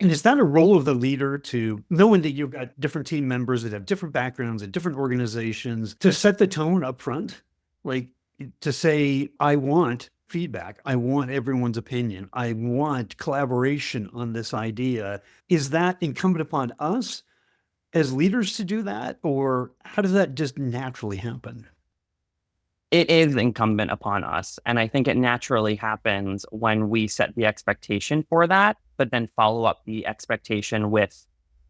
And is that a role of the leader to knowing that you've got different team members that have different backgrounds and different organizations to set the tone up front? Like to say, I want feedback. I want everyone's opinion. I want collaboration on this idea. Is that incumbent upon us as leaders to do that? Or how does that just naturally happen? It is incumbent upon us. And I think it naturally happens when we set the expectation for that, but then follow up the expectation with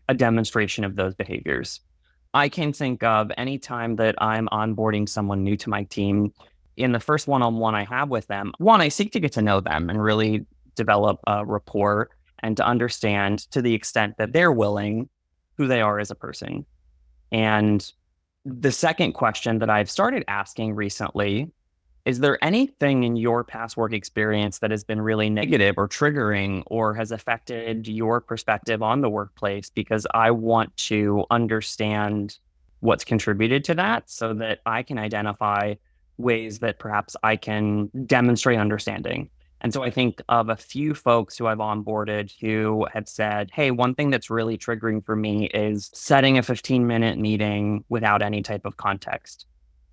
a demonstration of those behaviors. I can think of any time that I'm onboarding someone new to my team. In the first one-on-one I have with them, one, I seek to get to know them and really develop a rapport and to understand to the extent that they're willing who they are as a person. And the second question that I've started asking recently is there anything in your past work experience that has been really negative or triggering or has affected your perspective on the workplace? Because I want to understand what's contributed to that so that I can identify ways that perhaps I can demonstrate understanding. And so I think of a few folks who I've onboarded who have said, hey, one thing that's really triggering for me is setting a 15-minute meeting without any type of context.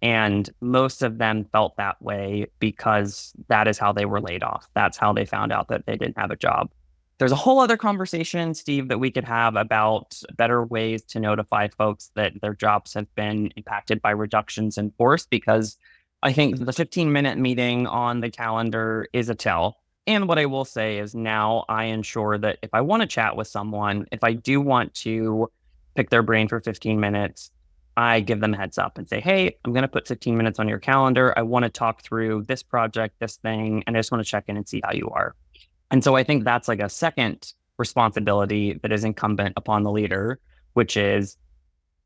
And most of them felt that way because that is how they were laid off. That's how they found out that they didn't have a job. There's a whole other conversation, Steve, that we could have about better ways to notify folks that their jobs have been impacted by reductions in force, because I think the 15-minute meeting on the calendar is a tell. And what I will say is now I ensure that if I want to chat with someone, if I do want to pick their brain for 15 minutes, I give them a heads up and say, hey, I'm going to put 15 minutes on your calendar. I want to talk through this project, this thing, and I just want to check in and see how you are. And so I think that's like a second responsibility that is incumbent upon the leader, which is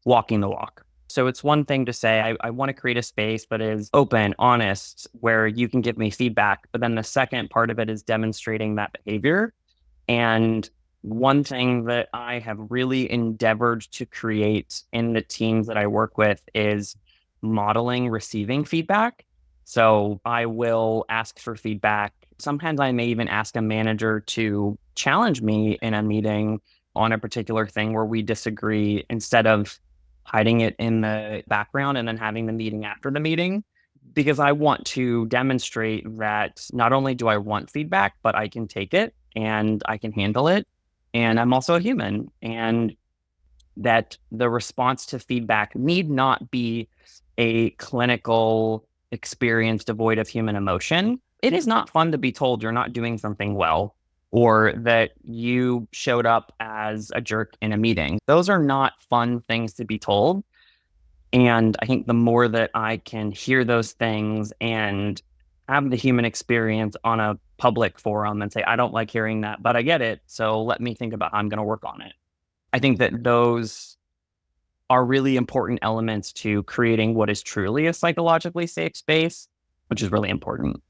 walking the walk. So it's one thing to say, I want to create a space that is open, honest, where you can give me feedback. But then the second part of it is demonstrating that behavior. And one thing that I have really endeavored to create in the teams that I work with is modeling receiving feedback. So I will ask for feedback. Sometimes I may even ask a manager to challenge me in a meeting on a particular thing where we disagree instead of hiding it in the background and then having the meeting after the meeting, because I want to demonstrate that not only do I want feedback, but I can take it and I can handle it. And I'm also a human, and that the response to feedback need not be a clinical experience devoid of human emotion. It is not fun to be told you're not doing something well or that you showed up as a jerk in a meeting. Those are not fun things to be told. And I think the more that I can hear those things and have the human experience on a public forum and say, I don't like hearing that, but I get it. So let me think about how I'm going to work on it. I think that those are really important elements to creating what is truly a psychologically safe space, which is really important.